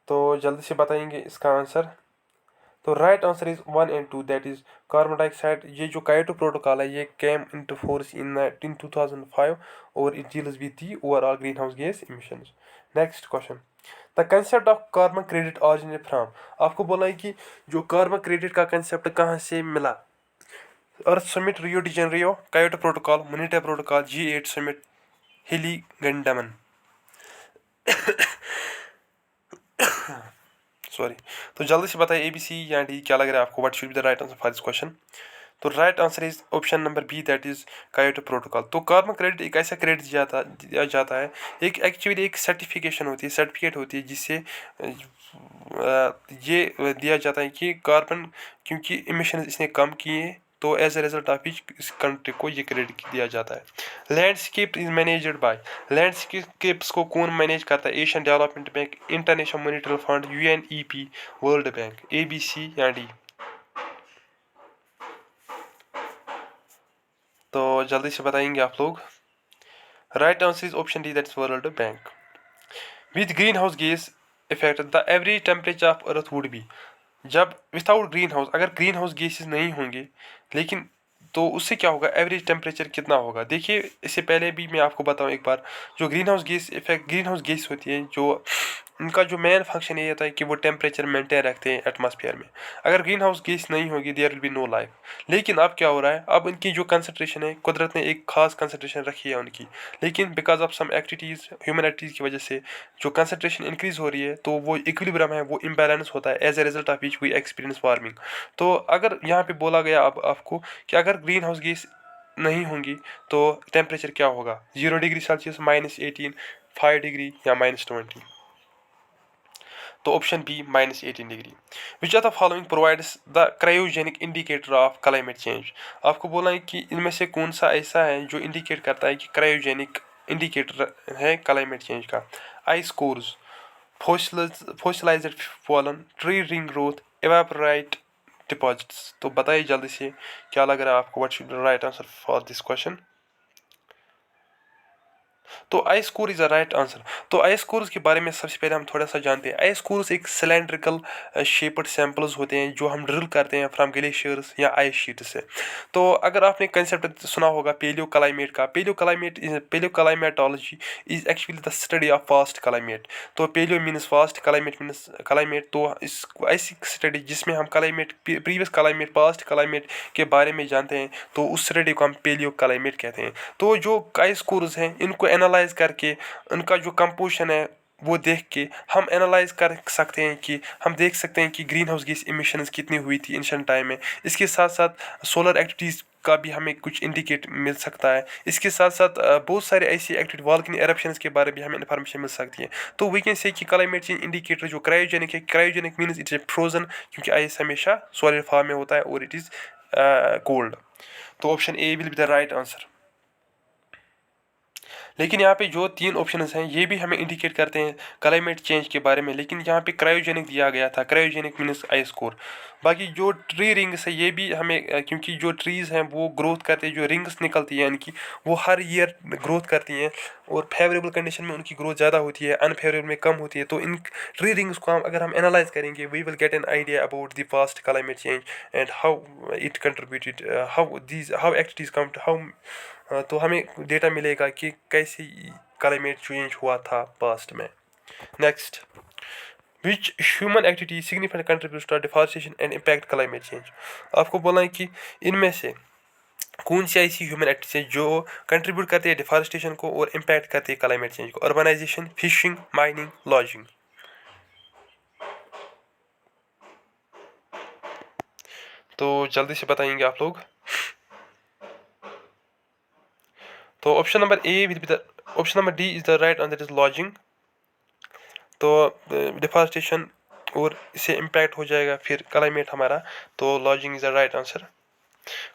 A: तो जल्दी से बताएंगे इसका आंसर। तो right answer is 1 and 2, that is carbon dioxide. ये जो कायोटो प्रोटोकॉल है ये केम इनटू फोर्स इन 2005, और it deals with the overall green house gas emissions. Next question, the concept of carbon credit originate from. आपको बोला है कि जो कार्बन क्रेडिट का कंसेप्ट कहाँ से मिला। Earth Summit, Rio de Janeiro, Kyoto protocol, Montreal protocol, G8 summit, हिली गंडमन। सॉरी। तो जल्दी से बताइए ABC या D, क्या लग रहा है आपको, what should be the right answer for this question. तो right answer is option number B, that is Kyoto protocol. तो कार्बन क्रेडिट एक ऐसा क्रेडिट दिया जाता है, एक एक्चुअली एक सर्टिफिकेशन होती है, सर्टिफिकेट होती है, जिससे ये दिया जाता है कि कार्बन क्योंकि इमिशन इसने कम किए, तो as a result of which इस कंट्री को ये क्रेडिट दिया जाता है। Landscape is managed by. Landscapes को कौन मैनेज करता है। Asian development bank, international monetary fund, UNEP, world bank. ABC या D। तो जल्दी से बताएंगे आप लोग। Right answer is option D, that's world bank. With green house gas effect the average temperature of earth would be. जब without green house, अगर green house gases नहीं होंगे, लेकिन तो उससे क्या होगा, एवरेज टेम्परेचर कितना होगा। देखिए इससे पहले भी मैं आपको बताऊं एक बार, जो green house gas effect, green house gas होती है जो उनका जो मेन फंक्शन ये होता है कि वो टेम्परेचर मेंटेन रखते हैं एटमॉस्फेयर में। अगर ग्रीन हाउस गैस नहीं होगी there will be no life. लेकिन अब क्या हो रहा है, अब इनकी जो कंसनट्रेशन है, कुदरत ने एक खास कंसनट्रेशन रखी है उनकी, लेकिन because of some activities, human activities की वजह से जो कंसनट्रेशन इंक्रीज हो रही है, तो वो इक्विलिब्रियम है वो इम्बैलेंस होता है, as a result of which we experience warming. तो अगर यहाँ पे बोला गया अब आपको कि अगर ग्रीन हाउस गैस नहीं होंगी तो टेम्परेचर क्या होगा, 0 डिग्री सेल्सियस, -18, 5 डिग्री या -20। तो option B -18 degree. Which are the following provides the cryogenic indicator of climate change. आपको बोला है कि इनमें से कौन सा ऐसा है जो इंडिकेट करता है कि क्रायोजेनिक इंडिकेटर है क्लाइमेट चेंज का। Ice cores, fossilized pollen, tree ring growth, evaporite deposits. तो बताइए जल्दी से क्या लग रहा है आपको, what should be right answer for this question. तो ice core is a right answer. तो आइस कोर्स के बारे में सबसे पहले हम थोड़ा सा जानते हैं। आइस कोर्स एक सिलेंड्रिकल शेप्ड सैंपल्स होते हैं जो हम ड्रिल करते हैं फ्रॉम ग्लेशियर्स या आइस शीट से। तो अगर आपने कंसेप्ट सुना होगा पेलियो क्लाइमेट का, paleo climatology is actually the study of past climate. तो paleo means past, climate means climate. तो इस ऐसी स्टडी जिसमें हम climate, previous climate, past climate के बारे में जानते हैं, तो उस स्टडी को हम पेलियो क्लाइमेट कहते हैं। तो जो आइस कोर्स हैं इनको एनालाइज करके उनका जो कंपोजिशन है वो देख के हम एनालाइज कर सकते हैं कि हम देख सकते हैं कि ग्रीन हाउस गैस इमिशंस कितनी हुई थी एंशिएंट टाइम में। इसके साथ साथ सोलर एक्टिविटीज़ का भी हमें कुछ इंडिकेट मिल सकता है। इसके साथ साथ बहुत सारे ऐसी एक्टिविटी, वॉल्केनिक एरप्शंस के बारे में हमें इन्फॉर्मेशन मिल सकती है। तो वी कैन से कि क्लाइमेट चेंज इंडिकेटर जो क्रायोजेनिक है, cryogenic means it's a frozen, क्योंकि आइस हमेशा सॉलिड फॉर्म में होता है और इट इज़ कोल्ड। तो option A will be the right answer. लेकिन यहाँ पे जो तीन ऑप्शंस हैं ये भी हमें इंडिकेट करते हैं क्लाइमेट चेंज के बारे में, लेकिन यहाँ पे क्रायोजेनिक दिया गया था, क्रायोजेनिक मीन्स आइस कोर। बाकी जो ट्री रिंग्स है ये भी हमें क्योंकि जो ट्रीज़ हैं वो ग्रोथ करते हैं, जो रिंग्स निकलती हैं इनकी वो हर ईयर ग्रोथ करती हैं, और फेवरेबल कंडीशन में उनकी ग्रोथ ज़्यादा होती है, अनफेवरेबल में कम होती है। तो इन ट्री रिंग्स को हम अगर हम एनालाइज करेंगे, we will get an idea about the past climate change and how it contributed, how activities come, तो हमें डेटा मिलेगा कि कैसे क्लाइमेट चेंज हुआ था पास्ट में। Next, which human activity significant contributes to deforestation and impact climate change. आपको बोला है कि इनमें से कौन सी ऐसी ह्यूमन एक्टिविटी है जो कंट्रीब्यूट करती है डिफॉरेस्टेशन को और इम्पैक्ट करती है क्लाइमेट चेंज को। Urbanization, fishing, mining, logging. तो जल्दी से बताएंगे आप लोग। तो option number A will be the, option number D is the right answer, is logging. तो डिफॉरेस्टेशन और इससे इम्पैक्ट हो जाएगा फिर क्लाइमेट हमारा, तो logging is the right answer.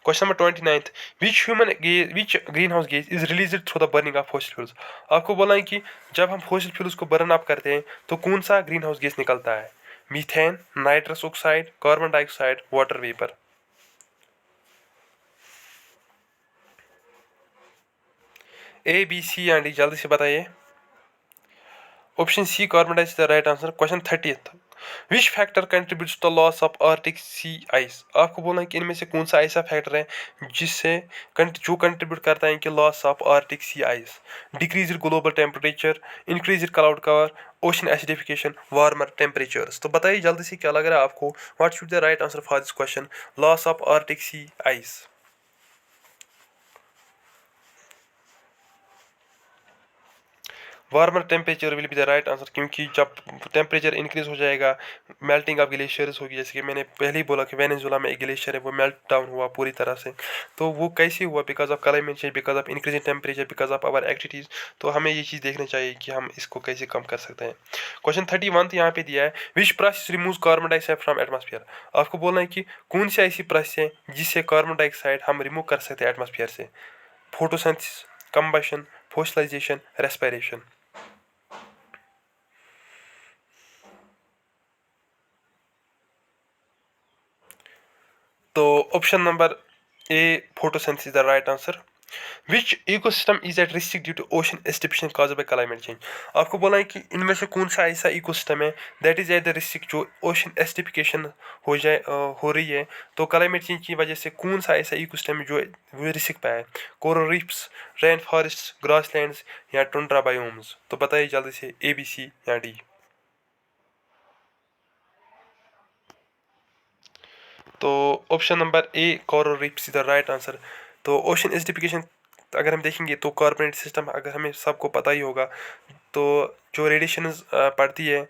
A: Question number 29, which green house gas is release through the burning of fossil fuels. आपको बोला है कि जब हम फॉसिल फ्यूल्स को बर्न अप करते हैं तो कौन सा ग्रीन हाउस गैस निकलता है। Methane, nitrous oxide, carbon dioxide, water vapour. A, B, C या डी, जल्दी से बताइए। Option C carbon dioxide right answer. Question 30th, which factor contributes to the loss of Arctic sea ice. आपको बोलना है कि इनमें से कौन सा ऐसा फैक्टर है जिससे जो कंट्रीब्यूट करता है कि loss of Arctic sea ice. Decrease global temperature, increase cloud cover, ocean acidification, warmer temperatures. तो बताइए जल्दी से क्या लग रहा है आपको, what should the right answer for this question, loss of Arctic sea ice. Warmer temperature will be the right answer, क्योंकि जब टेम्परेचर इंक्रीज हो जाएगा मेल्टिंग ऑफ ग्लेशियर्स होगी। जैसे कि मैंने पहले ही बोला कि वेनेजुला में एक ग्लेशियर है वो मेल्ट डाउन हुआ पूरी तरह से। तो वो कैसे हुआ, because of climate change, because of increasing temperature, because of our activities. तो हमें ये चीज़ देखना चाहिए कि हम इसको कैसे कम कर सकते हैं। क्वेश्चन 31 यहाँ पे दिया है, which process remove carbon dioxide from atmosphere. आपको बोलना है कि कौन सी ऐसी प्रोसेस है जिससे कार्बन डाइऑक्साइड हम रिमूव कर सकते हैं एटमॉस्फेयर से। Photosynthesis, combustion, fossilization, respiration. तो option number A photosynthesis is the right answer. Which ecosystem is at risk due to ocean acidification caused by climate change. आपको बोला है कि इनमें से कौन सा ऐसा इकोसिस्टम है that is at the risk, जो ओशन एसिडिफिकेशन हो रही है। तो क्लाइमेट चेंज की वजह से कौन सा ऐसा इकोसिस्टम है जो वो रिस्क पे है। Coral reefs, rain forest, grasslands या टुंड्रा बायोम्स। तो बताइए जल्दी से, ए, बी, सी या डी। तो option number A coral reefs is the right answer. तो ओशन एसिडिफिकेशन अगर हम देखेंगे तो कार्बोनेट सिस्टम अगर हमें सबको पता ही होगा, तो जो रेडिएशन पड़ती है,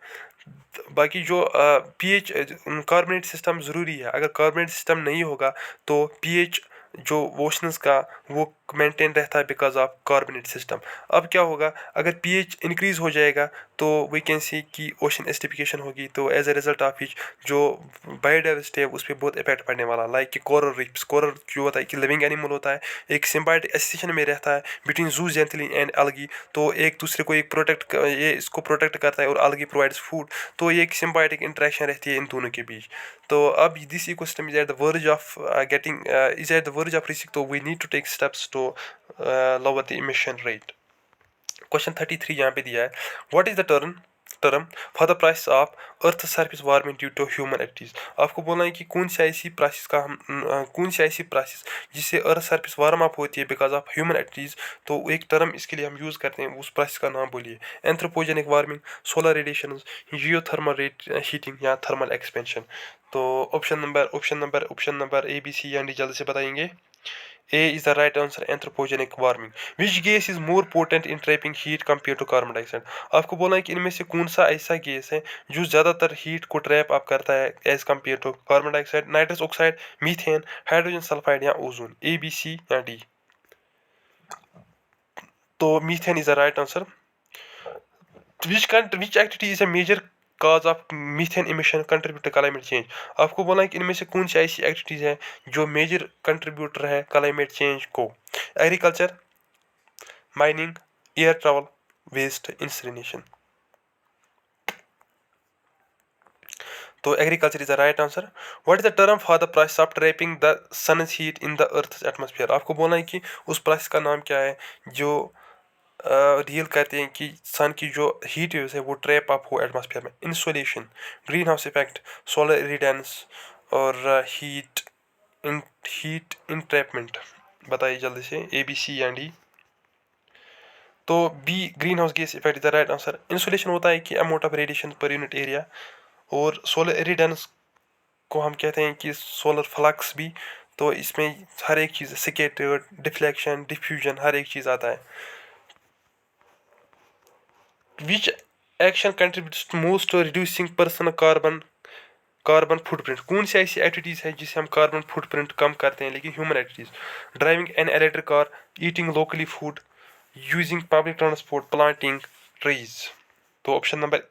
A: बाकी जो पीएच कार्बोनेट सिस्टम ज़रूरी है। अगर कार्बोनेट सिस्टम नहीं होगा तो पीएच जो ओशंस का वो मेंटेन रहता है बिकॉज ऑफ कार्बोनेट सिस्टम। अब क्या होगा, अगर पीएच इंक्रीज़ हो जाएगा तो वी कैन सी कि ओशन एसिडिफिकेशन होगी, तो as a result of which जो बायोडाइवर्सिटी है उस पर बहुत इफेक्ट पड़ने वाला। लाइक कि कोरल रीफ्स, कोरल जो होता है कि लिविंग एनिमल होता है, एक सिम्बायोटिक एसोसिएशन में रहता है बिटवीन जू जेंथली एंड अलगी, तो एक दूसरे को ये इसको प्रोटेक्ट करता है और अलगी प्रोवाइड्स फूड, तो ये एक सिम्बायोटिक इंटरेक्शन रहती है इन दोनों के बीच। तो अब this ecosystem is at the verge of is at the verge of risk, तो we need to take steps to lower the emission rate. Question 33 यहाँ पे दिया है, what is the term for the price of earth surface warming due to human activities. आपको बोलना है कि कौन सी ऐसी प्रोसेस जिससे अर्थ सरफेस वार्म अप होती है बिकॉज ऑफ ह्यूमन एक्टिविटीज, तो एक टर्म इसके लिए हम यूज़ करते हैं, उस प्रोसेस का नाम बोलिए। Anthropogenic warming, solar radiation, geothermal heating या थर्मल एक्सपेंशन। तो option number A B C and D जल्दी से बताएंगे। A is the right answer, anthropogenic warming. Which gas is more potent in trapping heat compared to carbon dioxide? आपको बोलना है कि इनमें से कौन सा ऐसा गैस है जो ज़्यादातर हीट को ट्रैप अप करता है as compare to carbon dioxide, nitrous oxide, methane, hydrogen sulphide या ओजोन। ए बी सी या डी। तो methane is the right answer. Which activity is a major cause of methane emission contribute to climate change? आपको बोला है कि इनमें से कौन सी ऐसी एक्टिविटीज है जो मेजर कंट्रीब्यूटर है क्लाइमेट चेंज को। Agriculture, mining, air travel, waste incineration. तो agriculture is the right answer. What is the term for the process of trapping the sun's heat in the earth atmosphere? आपको बोलना है कि उस process का नाम क्या है जो डील करते हैं कि सन की जो हीट वेव्स है वो ट्रैप अप हो एटमॉस्फेयर में। Insolation, green house effect, solar irradiance और हीट इंट्रैपमेंट। बताइए जल्दी से A B C and D. तो B green house gas effect is the right answer. Insolation होता है कि amount of radiation per unit area, और सोलर इरिडेंस को हम कहते हैं कि सोलर फ्लक्स भी। तो इसमें हर एक चीज़ स्कैटर्ड, डिफ्लेक्शन, डिफ्यूजन, हर एक चीज़ आता है। Which action contributes most to reducing personal carbon footprint? कौन सी ऐसी एक्टिविटीज़ है जिससे हम कार्बन फुटप्रिंट कम करते हैं, लेकिन human activities. Driving an electric car, eating locally food, using public transport, planting trees. तो option number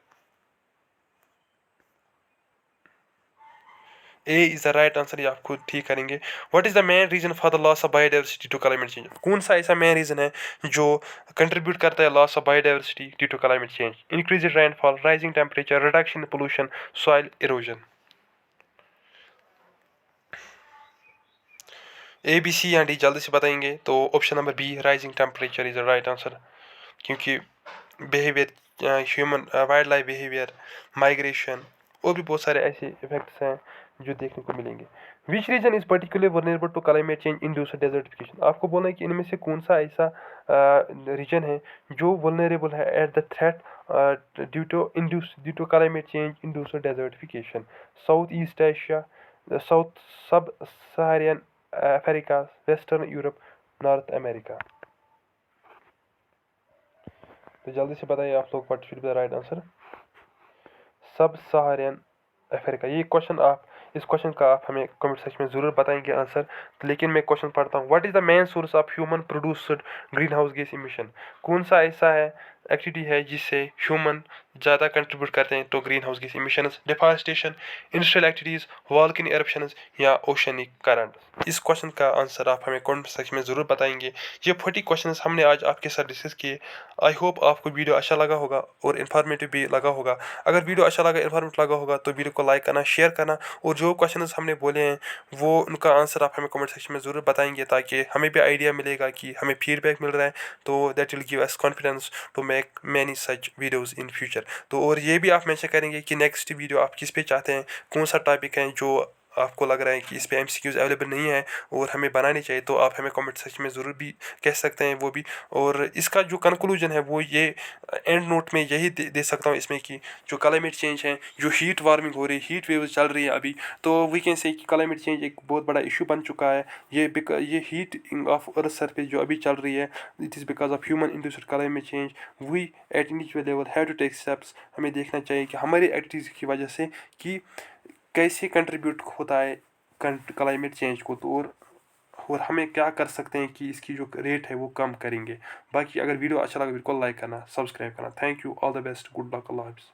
A: A is the right answer, ये आप खुद ठीक करेंगे। What is the main reason for the loss of biodiversity to climate change? कौन सा ऐसा main reason है जो कंट्रीब्यूट करता है loss of biodiversity due to climate change? Increase rainfall, rising temperature, reduction in pollution, soil erosion. A B C या D जल्दी से बताएंगे। तो option number B rising temperature is the right answer, क्योंकि behaviour, human wild life behaviour, migration और भी बहुत सारे ऐसे इफेक्ट्स हैं जो देखने को मिलेंगे। Which region is particular vulnerable to climate change induced desertification? आपको बोलना है कि इनमें से कौन सा ऐसा रीजन है जो वल्नरेबल है at the threat due to climate change induced desertification? South East Asia, South sub Saharan Africa, Western Europe, North America. तो जल्दी से बताइए आप लोग, what should be the right answer? Sub Saharan Africa. ये क्वेश्चन आप इस क्वेश्चन का आप हमें कमेंट सेक्शन में ज़रूर बताएंगे आंसर। तो लेकिन मैं क्वेश्चन पढ़ता हूँ, what is the main source of human produced green house gas emission? कौन सा ऐसा है एक्टिविटी है जिससे ह्यूमन ज़्यादा कंट्रीब्यूट करते हैं तो green house gas emissions? Deforestation, industrial activities, volcanic eruptions या ओशनिक करंट? इस क्वेश्चन का आंसर आप हमें कमेंट सेक्शन में ज़रूर बताएंगे। ये 40 क्वेश्चन हमने आज आपके साथ डिस्कस किए। आई होप आपको वीडियो अच्छा लगा होगा और इन्फॉर्मेटिव भी लगा होगा। अगर वीडियो अच्छा लगा, इन्फॉर्मेटिव लगा होगा तो वीडियो को लाइक करना, शेयर करना, और जो क्वेश्चन हमने बोले हैं वो उनका आंसर आप हमें कमेंट सेक्शन में ज़रूर बताएंगे, ताकि हमें भी आइडिया मिलेगा कि हमें फीडबैक मिल रहा है, तो that will give us confidence to make many such videos in future. तो और ये भी आप मेंशन करेंगे कि नेक्स्ट वीडियो आप किस पे चाहते हैं, कौन सा टॉपिक है जो आपको लग रहा है कि इस पे MCQs अवेलेबल नहीं है और हमें बनाने चाहिए, तो आप हमें कमेंट सेक्शन में ज़रूर भी कह सकते हैं वो भी। और इसका जो कंक्लूजन है वो ये एंड नोट में यही दे सकता हूँ इसमें कि जो क्लाइमेट चेंज है, जो हीट वार्मिंग हो रही है, हीट वेव चल रही है अभी, तो वी कैन से कि क्लाइमेट चेंज एक बहुत बड़ा इशू बन चुका है। ये हीट ऑफ अर्थ सरफेस जो अभी चल रही है, it is because of human induced climate change. We at individual level have to take steps. हमें देखना चाहिए कि हमारी एक्टिविटीज़ की वजह से कि कैसे कंट्रीब्यूट होता है क्लाइमेट चेंज को, तो और हमें क्या कर सकते हैं कि इसकी जो रेट है वो कम करेंगे। बाकी अगर वीडियो अच्छा लगा बिल्कुल लाइक करना, सब्सक्राइब करना। Thank you, all the best, good luck, अल्लाह हाफ़िज़।